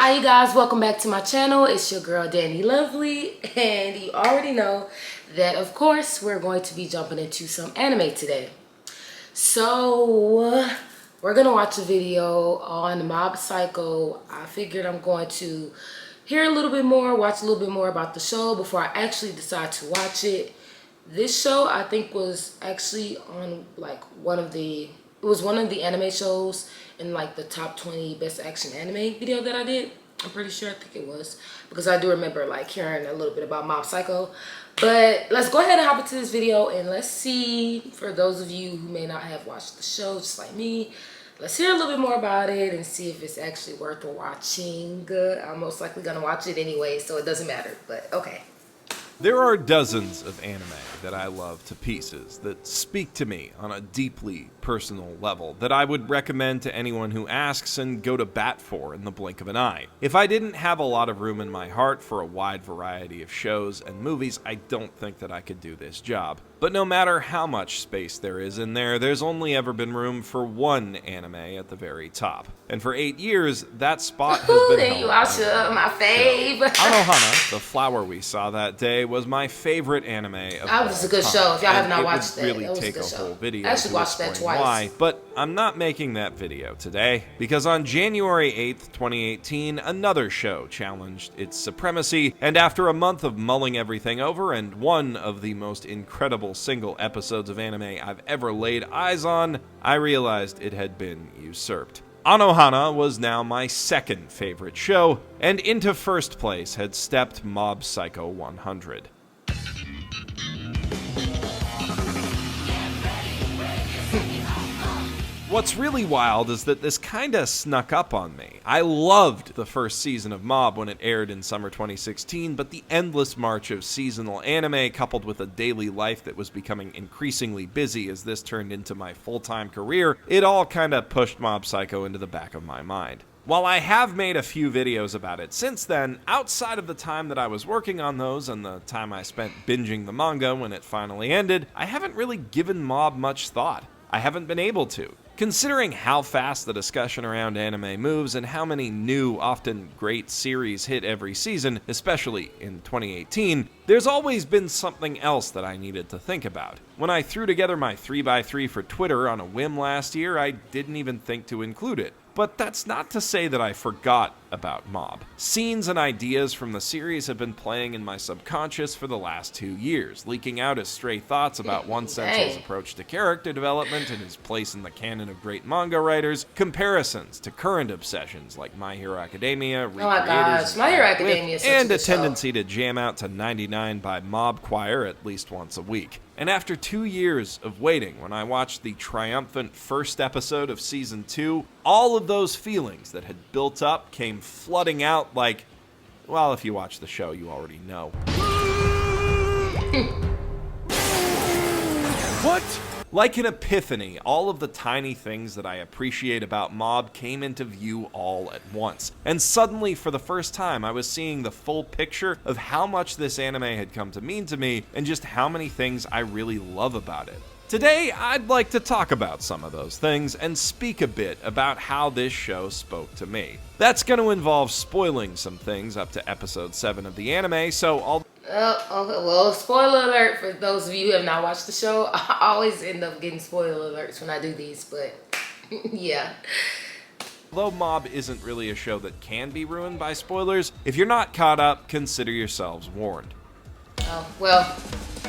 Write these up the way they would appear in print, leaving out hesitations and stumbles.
Hi you guys, welcome back to my channel. It's your girl Daniloveely, and you already know that of course we're going to be jumping into some anime today. So we're gonna watch a video on Mob Psycho. I figured I'm going to hear a little bit more, watch a little bit more about the show before I actually decide to watch it. This show I think was actually on like one of the anime shows in like the top 20 best action anime video that I did. I'm pretty sure, I think it was, because I do remember like hearing a little bit about Mob Psycho. But let's go ahead and hop into this video and let's see, for those of you who may not have watched the show just like me, let's hear a little bit more about it and see if it's actually worth watching. I'm most likely gonna watch it anyway, so it doesn't matter, but okay. There are dozens of anime that I love to pieces that speak to me on a deeply personal level that I would recommend to anyone who asks and go to bat for in the blink of an eye. If I didn't have a lot of room in my heart for a wide variety of shows and movies, I don't think that I could do this job. But no matter how much space there is in there, there's only ever been room for one anime at the very top. And for 8 years, that spot has been held. You watch my fave. Anohana, the flower we saw that day, was my favorite anime of that was a good show. If y'all have not watched that, it would was take a good show. whole video I actually watched that twice. Why, but I'm not making that video today, because on January 8th, 2018, another show challenged its supremacy, and after a month of mulling everything over and one of the most incredible single episodes of anime I've ever laid eyes on, I realized it had been usurped. Anohana was now my second favorite show, and into first place had stepped Mob Psycho 100. What's really wild is that this kinda snuck up on me. I loved the first season of Mob when it aired in summer 2016, but the endless march of seasonal anime coupled with a daily life that was becoming increasingly busy as this turned into my full-time career, it all kinda pushed Mob Psycho into the back of my mind. While I have made a few videos about it since then, outside of the time that I was working on those and the time I spent binging the manga when it finally ended, I haven't really given Mob much thought. I haven't been able to. Considering how fast the discussion around anime moves and how many new, often great series hit every season, especially in 2018, there's always been something else that I needed to think about. When I threw together my 3x3 for Twitter on a whim last year, I didn't even think to include it. But that's not to say that I forgot about Mob. Scenes and ideas from the series have been playing in my subconscious for the last 2 years, leaking out as stray thoughts about One Sensei's approach to character development and his place in the canon of great manga writers, comparisons to current obsessions like My Hero Academia, oh my gosh, My Hero Academia is such and a a good tendency show. to jam out to 99 by Mob Choir at least once a week. And after 2 years of waiting, when I watched the triumphant first episode of Season 2, all of those feelings that had built up came flooding out like, well, if you watch the show, you already know. What? Like an epiphany, all of the tiny things that I appreciate about Mob came into view all at once. And suddenly, for the first time, I was seeing the full picture of how much this anime had come to mean to me and just how many things I really love about it. Today, I'd like to talk about some of those things and speak a bit about how this show spoke to me. That's going to involve spoiling some things up to episode 7 of the anime, so I'll... Okay, well, spoiler alert for those of you who have not watched the show. I always end up getting spoiler alerts when I do these, but yeah. Although Mob isn't really a show that can be ruined by spoilers, if you're not caught up, consider yourselves warned. Oh, well,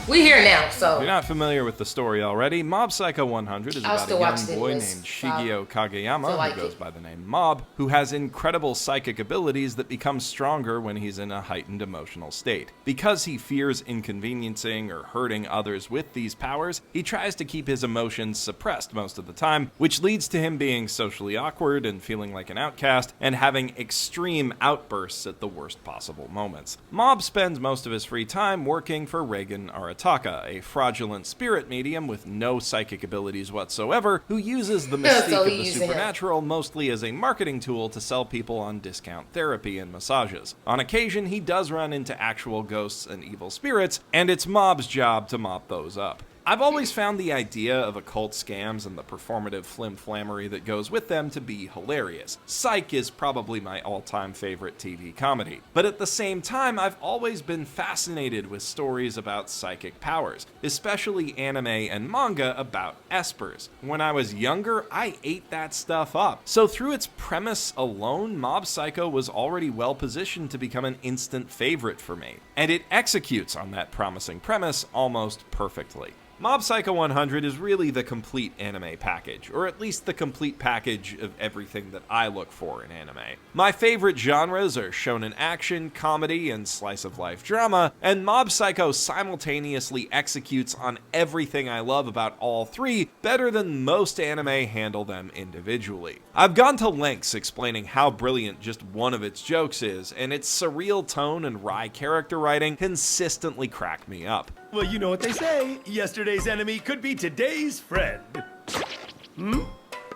we here now, so. If you're not familiar with the story already, Mob Psycho 100 is about a young boy named Shigeo Kageyama, who goes by the name Mob, who has incredible psychic abilities that become stronger when he's in a heightened emotional state. Because he fears inconveniencing or hurting others with these powers, he tries to keep his emotions suppressed most of the time, which leads to him being socially awkward and feeling like an outcast, and having extreme outbursts at the worst possible moments. Mob spends most of his free time working for Reigen Arataka, a fraudulent spirit medium with no psychic abilities whatsoever, who uses the mystique of the supernatural mostly as a marketing tool to sell people on discount therapy and massages. On occasion, he does run into actual ghosts and evil spirits, and it's Mob's job to mop those up. I've always found the idea of occult scams and the performative flim-flammery that goes with them to be hilarious. Psych is probably my all-time favorite TV comedy. But at the same time, I've always been fascinated with stories about psychic powers, especially anime and manga about espers. When I was younger, I ate that stuff up. So through its premise alone, Mob Psycho was already well positioned to become an instant favorite for me. And it executes on that promising premise almost perfectly. Mob Psycho 100 is really the complete anime package, or at least the complete package of everything that I look for in anime. My favorite genres are shonen action, comedy, and slice-of-life drama, and Mob Psycho simultaneously executes on everything I love about all three better than most anime handle them individually. I've gone to lengths explaining how brilliant just one of its jokes is, and its surreal tone and wry character writing consistently crack me up. Well, you know what they say. Yesterday's enemy could be today's friend.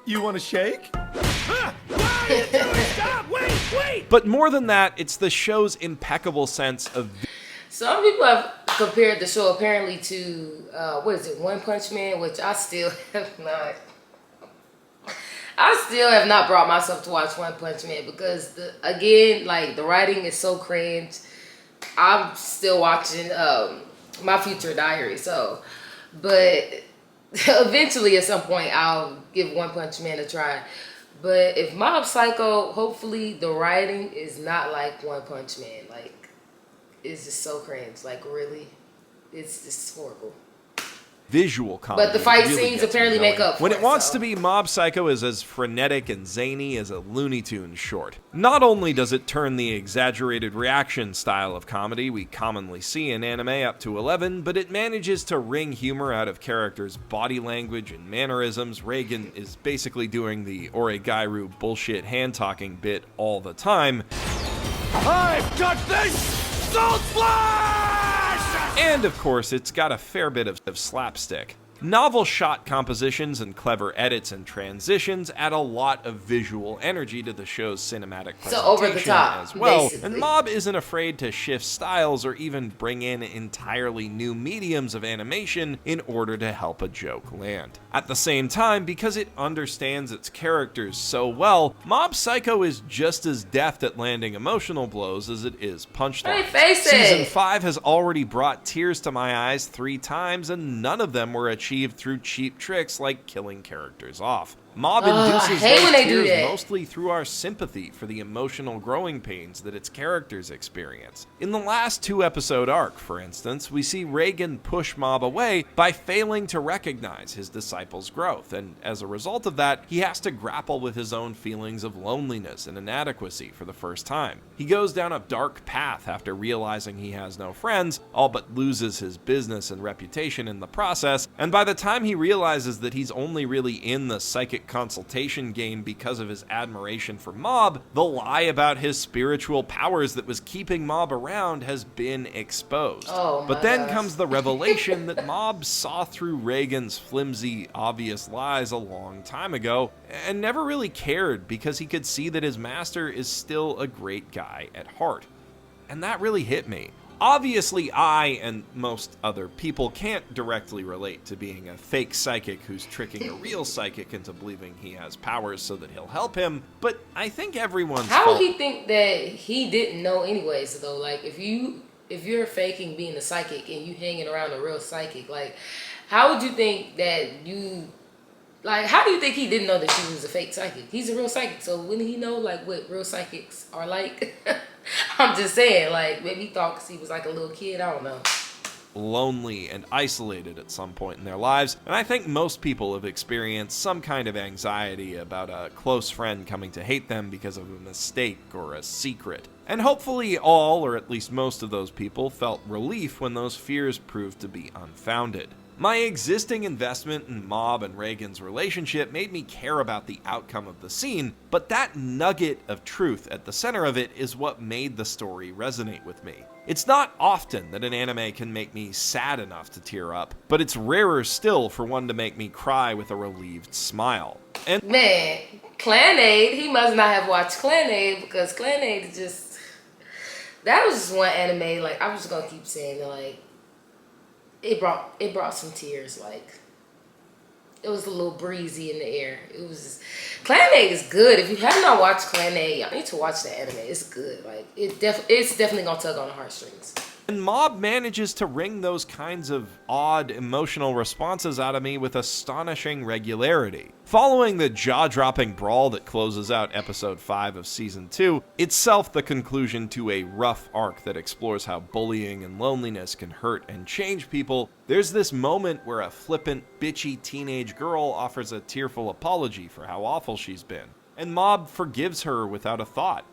You want to shake? Ah, why are you doing? Stop! Wait! But more than that, it's the show's impeccable sense of... Some people have compared the show apparently to, One Punch Man, which I still have not. I still have not brought myself to watch One Punch Man because, the writing is so cringe. I'm still watching My Future Diary, but eventually at some point I'll give One Punch Man a try. But if Mob Psycho, hopefully the writing is not like One Punch Man. Like, it's just so cringe. Like, really, it's just horrible. Visual comedy. But the fight really scenes gets apparently me going. make up for When it it wants so. to be, Mob Psycho is as frenetic and zany as a Looney Tunes short. Not only does it turn the exaggerated reaction style of comedy we commonly see in anime up to 11, but it manages to wring humor out of characters' body language and mannerisms. Reagan is basically doing the Oregairu bullshit hand-talking bit all the time. I've got this! Salt Splash! And of course, it's got a fair bit of slapstick. Novel shot compositions and clever edits and transitions add a lot of visual energy to the show's cinematic presentation So over the top, as well. basically. And Mob isn't afraid to shift styles or even bring in entirely new mediums of animation in order to help a joke land. At the same time, because it understands its characters so well, Mob Psycho is just as deft at landing emotional blows as it is punchlines. Hey, face it! Season 5 has already brought tears to my eyes 3 times, and none of them were achieved through cheap tricks like killing characters off. Mob induces I hate those when they do tears that. mostly through our sympathy for the emotional growing pains that its characters experience. In the last 2-episode arc, for instance, we see Reagan push Mob away by failing to recognize his disciple's growth, and as a result of that, he has to grapple with his own feelings of loneliness and inadequacy for the first time. He goes down a dark path after realizing he has no friends, all but loses his business and reputation in the process, and by the time he realizes that he's only really in the psychic consultation game because of his admiration for Mob, the lie about his spiritual powers that was keeping Mob around has been exposed. But then comes the revelation that Mob saw through Reagan's flimsy, obvious lies a long time ago, and never really cared because he could see that his master is still a great guy at heart. And that really hit me. Obviously, I and most other people can't directly relate to being a fake psychic who's tricking a real psychic into believing he has powers so that he'll help him, but I think everyone's How would he think that he didn't know anyways, though? Like, if you're faking being a psychic and you hanging around a real psychic, like, how would you think that you... Like, how do you think he didn't know that she was a fake psychic? He's a real psychic, so wouldn't he know, like, what real psychics are like? I'm just saying, like, maybe he thought because he was, like, a little kid, I don't know. Lonely and isolated at some point in their lives, and I think most people have experienced some kind of anxiety about a close friend coming to hate them because of a mistake or a secret. And hopefully all, or at least most of those people, felt relief when those fears proved to be unfounded. My existing investment in Mob and Reagan's relationship made me care about the outcome of the scene, but that nugget of truth at the center of it is what made the story resonate with me. It's not often that an anime can make me sad enough to tear up, but it's rarer still for one to make me cry with a relieved smile. And man, Clan-Aid, he must not have watched Clan-Aid because Clan-Aid is just... That was just one anime, like, I'm just gonna keep saying it, like... it brought some tears. Like, it was a little breezy in the air. It was Clan A is good. If you have not watched Clan A, y'all need to watch the anime. It's good. Like, it's definitely gonna tug on the heartstrings. And Mob manages to wring those kinds of odd emotional responses out of me with astonishing regularity. Following the jaw-dropping brawl that closes out episode 5 of season 2, itself the conclusion to a rough arc that explores how bullying and loneliness can hurt and change people, there's this moment where a flippant, bitchy teenage girl offers a tearful apology for how awful she's been, and Mob forgives her without a thought.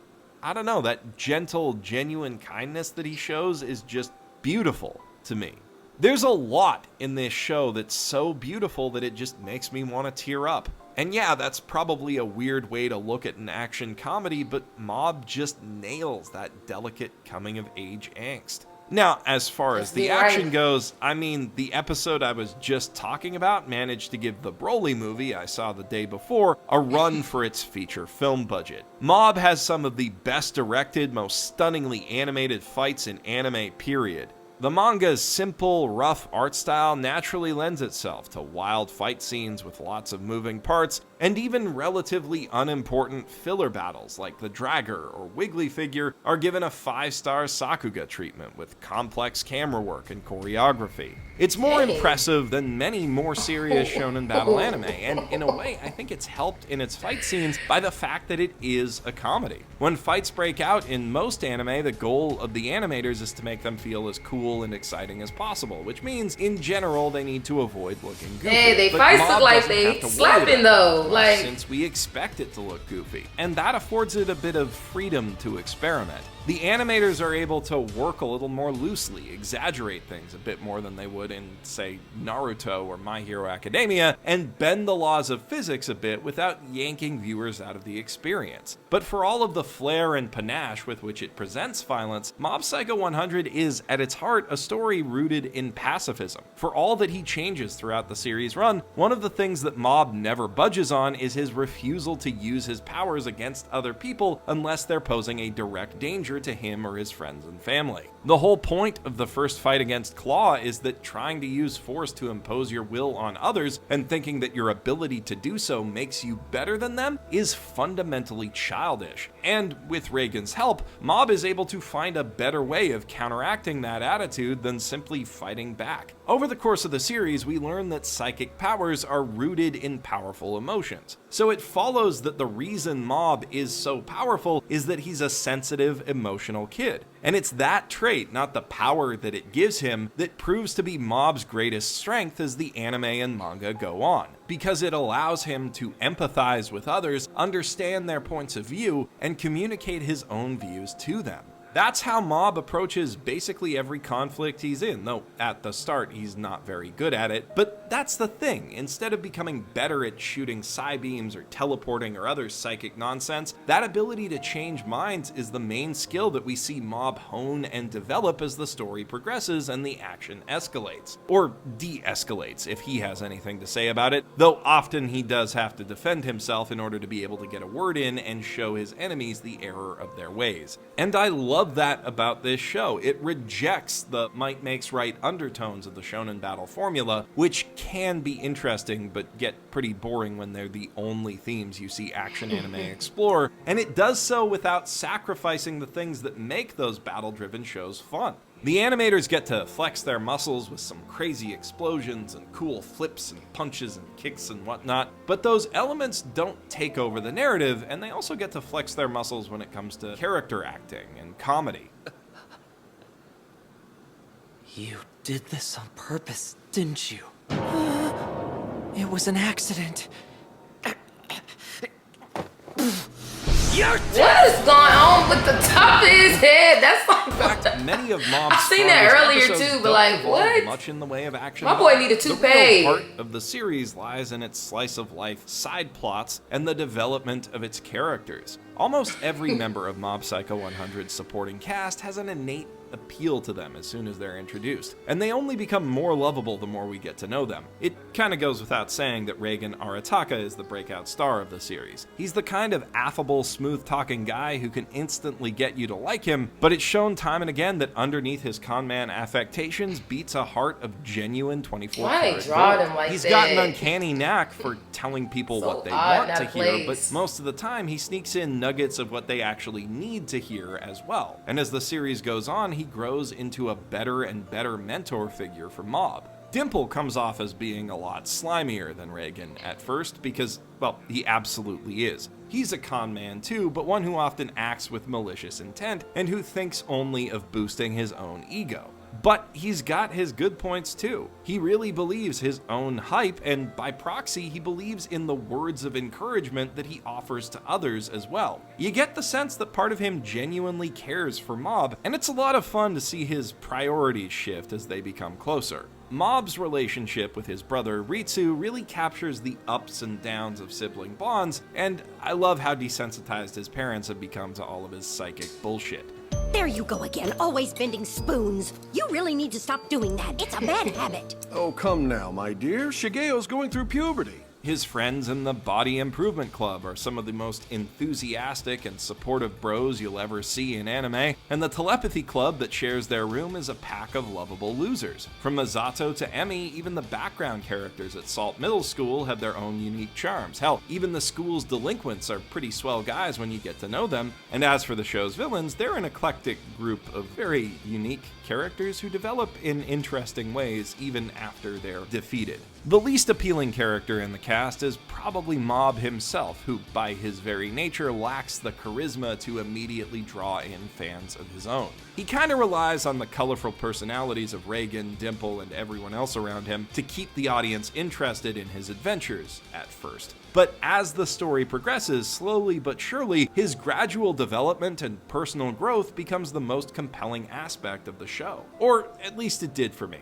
I don't know, that gentle, genuine kindness that he shows is just beautiful to me. There's a lot in this show that's so beautiful that it just makes me want to tear up. And yeah, that's probably a weird way to look at an action comedy, but Mob just nails that delicate coming-of-age angst. Now, as far as the action goes, I mean, the episode I was just talking about managed to give the Broly movie I saw the day before a run for its feature film budget. Mob has some of the best directed, most stunningly animated fights in anime, period. The manga's simple, rough art style naturally lends itself to wild fight scenes with lots of moving parts, and even relatively unimportant filler battles like the Dragger or Wiggly figure are given a 5-star Sakuga treatment with complex camera work and choreography. It's more impressive than many more serious shonen battle anime, and in a way, I think it's helped in its fight scenes by the fact that it is a comedy. When fights break out in most anime, the goal of the animators is to make them feel as cool and exciting as possible, which means, in general, they need to avoid looking goofy. Hey, they fights look like they slapping though. Like, since we expect it to look goofy, and that affords it a bit of freedom to experiment. The animators are able to work a little more loosely, exaggerate things a bit more than they would in, say, Naruto or My Hero Academia, and bend the laws of physics a bit without yanking viewers out of the experience. But for all of the flair and panache with which it presents violence, Mob Psycho 100 is, at its heart, a story rooted in pacifism. For all that he changes throughout the series run, one of the things that Mob never budges on is his refusal to use his powers against other people unless they're posing a direct danger to him or his friends and family. The whole point of the first fight against Claw is that trying to use force to impose your will on others and thinking that your ability to do so makes you better than them is fundamentally childish. And with Reagan's help, Mob is able to find a better way of counteracting that attitude than simply fighting back. Over the course of the series, we learn that psychic powers are rooted in powerful emotions. So it follows that the reason Mob is so powerful is that he's a sensitive, emotional kid. And it's that trait, not the power that it gives him, that proves to be Mob's greatest strength as the anime and manga go on, because it allows him to empathize with others, understand their points of view, and communicate his own views to them. That's how Mob approaches basically every conflict he's in, though at the start he's not very good at it. But that's the thing, instead of becoming better at shooting psi beams or teleporting or other psychic nonsense, that ability to change minds is the main skill that we see Mob hone and develop as the story progresses and the action escalates. Or de-escalates, if he has anything to say about it, though often he does have to defend himself in order to be able to get a word in and show his enemies the error of their ways. And I love that about this show. It rejects the might makes right undertones of the shonen battle formula, which can be interesting but get pretty boring when they're the only themes you see action anime explore, and it does so without sacrificing the things that make those battle-driven shows fun. The animators get to flex their muscles with some crazy explosions and cool flips and punches and kicks and whatnot, but those elements don't take over the narrative, and they also get to flex their muscles when it comes to character acting and comedy. You did this on purpose, didn't you? It was an accident. What is going on with the top of his head? That's like, In fact, many of Mob's I've seen that strongest earlier episodes too, but don't like, involve what? much in the way of action. My boy need a toupee. The real heart of the series lies in its slice of life side plots and the development of its characters. Almost every member of Mob Psycho 100's supporting cast has an innate appeal to them as soon as they're introduced, and they only become more lovable the more we get to know them. It kinda goes without saying that Reigen Arataka is the breakout star of the series. He's the kind of affable, smooth-talking guy who can instantly get you to like him, but it's shown time and again that underneath his conman affectations beats a heart of genuine 24-karat gold. He's got an uncanny knack for telling people what they want to hear, but most of the time he sneaks in nuggets of what they actually need to hear as well. And as the series goes on, he grows into a better and better mentor figure for Mob. Dimple comes off as being a lot slimier than Reigen at first because, well, he absolutely is. He's a con man too, but one who often acts with malicious intent and who thinks only of boosting his own ego. But he's got his good points too. He really believes his own hype, and by proxy, he believes in the words of encouragement that he offers to others as well. You get the sense that part of him genuinely cares for Mob, and it's a lot of fun to see his priorities shift as they become closer. Mob's relationship with his brother Ritsu really captures the ups and downs of sibling bonds, and I love how desensitized his parents have become to all of his psychic bullshit. There you go again, always bending spoons. You really need to stop doing that. It's a bad habit. Oh, come now, my dear. Shigeo's going through puberty. His friends in the Body Improvement Club are some of the most enthusiastic and supportive bros you'll ever see in anime, and the Telepathy Club that shares their room is a pack of lovable losers. From Masato to Emi, even the background characters at Salt Middle School have their own unique charms. Hell, even the school's delinquents are pretty swell guys when you get to know them, and as for the show's villains, they're an eclectic group of very unique characters who develop in interesting ways even after they're defeated. The least appealing character in the cast is probably Mob himself, who by his very nature lacks the charisma to immediately draw in fans of his own. He kinda relies on the colorful personalities of Reigen, Dimple, and everyone else around him to keep the audience interested in his adventures at first. But as the story progresses, slowly but surely, his gradual development and personal growth becomes the most compelling aspect of the show. Or at least it did for me.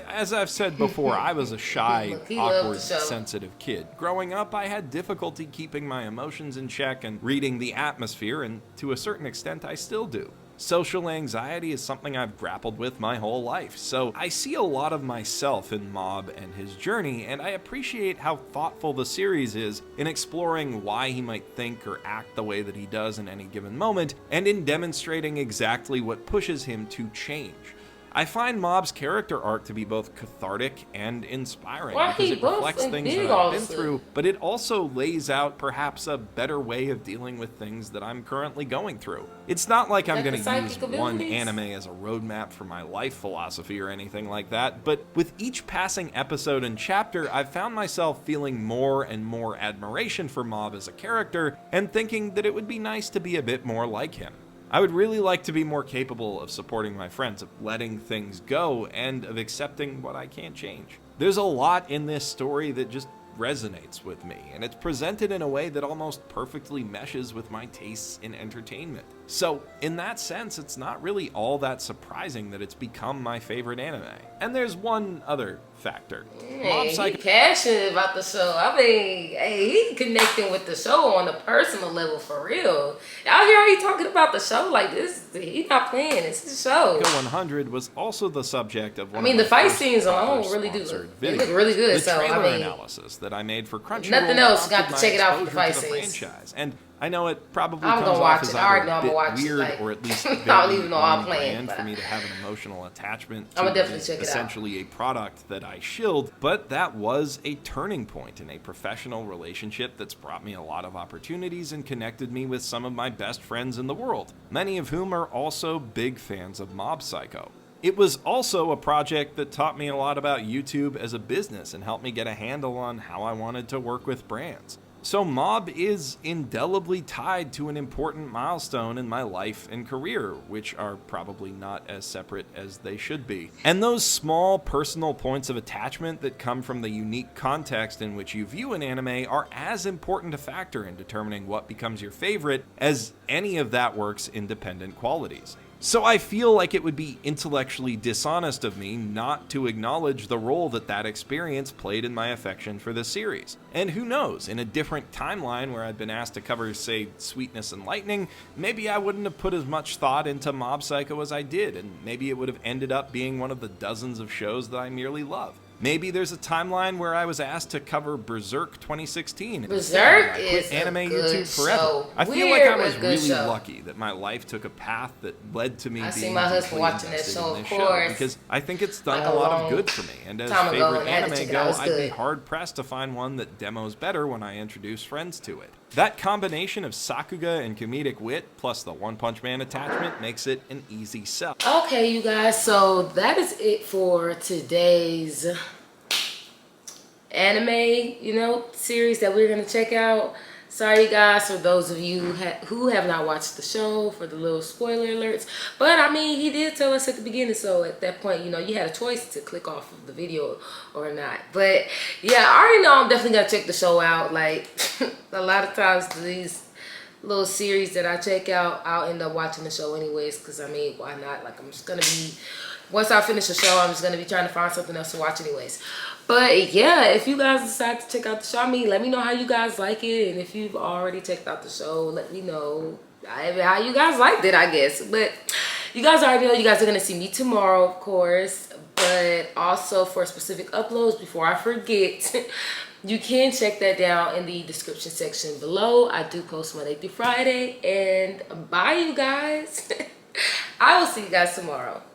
As I've said before, I was a shy, awkward, sensitive kid. Growing up, I had difficulty keeping my emotions in check and reading the atmosphere, and to a certain extent, I still do. Social anxiety is something I've grappled with my whole life, so I see a lot of myself in Mob and his journey, and I appreciate how thoughtful the series is in exploring why he might think or act the way that he does in any given moment, and in demonstrating exactly what pushes him to change. I find Mob's character arc to be both cathartic and inspiring because it reflects things that I've been through, but it also lays out perhaps a better way of dealing with things that I'm currently going through. It's not like I'm going to use one anime as a roadmap for my life philosophy or anything like that, but with each passing episode and chapter, I've found myself feeling more and more admiration for Mob as a character and thinking that it would be nice to be a bit more like him. I would really like to be more capable of supporting my friends, of letting things go, and of accepting what I can't change. There's a lot in this story that just resonates with me, and it's presented in a way that almost perfectly meshes with my tastes in entertainment. So, in that sense, it's not really all that surprising that it's become my favorite anime. And there's one other factor. He passionate about the show. I mean, hey, he's connecting with the show on a personal level for real. Y'all hear how he talking about the show like this? He's not playing. It's his show. 100 was also the subject of one of the fight scenes alone really do. They look really good. The trailer analysis that I made for Crunchyroll. Nothing else. Got to check it out for the fight scenes. Franchise. And I know it probably comes off as either a bit weird or at least very on-brand for me to have an emotional attachment to what is essentially a product that I shilled, but that was a turning point in a professional relationship that's brought me a lot of opportunities and connected me with some of my best friends in the world, many of whom are also big fans of Mob Psycho. It was also a project that taught me a lot about YouTube as a business and helped me get a handle on how I wanted to work with brands. So Mob is indelibly tied to an important milestone in my life and career, which are probably not as separate as they should be. And those small personal points of attachment that come from the unique context in which you view an anime are as important a factor in determining what becomes your favorite as any of that work's independent qualities. So I feel like it would be intellectually dishonest of me not to acknowledge the role that experience played in my affection for the series. And who knows, in a different timeline where I'd been asked to cover, say, Sweetness and Lightning, maybe I wouldn't have put as much thought into Mob Psycho as I did, and maybe it would have ended up being one of the dozens of shows that I merely love. Maybe there's a timeline where I was asked to cover Berserk 2016. Berserk Instead, I quit is anime a good YouTube forever. show. I feel Weird, like I was but good really show. lucky that my life took a path that led to me I being see my husband deeply watching that invested show, in of this course, because I think it's done like a a lot of long good for me. And as time ago, favorite and I had to anime check it go, out. It was I'd be good. hard pressed to find one that demos better when I introduce friends to it. That combination of sakuga and comedic wit plus the One Punch Man attachment makes it an easy sell. Okay, you guys, so that is it for today's anime, series that we're gonna check out. Sorry guys for those of you who have not watched the show for the little spoiler alerts, but I mean, he did tell us at the beginning, so at that point, you had a choice to click off of the video or not. But yeah, I already know I'm definitely gonna check the show out. Like a lot of times these little series that I check out, I'll end up watching the show anyways, because I mean, why not? Like, I'm just gonna be, once I finish the show, I'm just gonna be trying to find something else to watch anyways. But yeah, if you guys decide to check out the show, I mean, let me know how you guys like it. And if you've already checked out the show, let me know how you guys liked it, I guess. But you guys already know you guys are going to see me tomorrow, of course. But also for specific uploads, before I forget, you can check that down in the description section below. I do post Monday through Friday. And bye, you guys. I will see you guys tomorrow.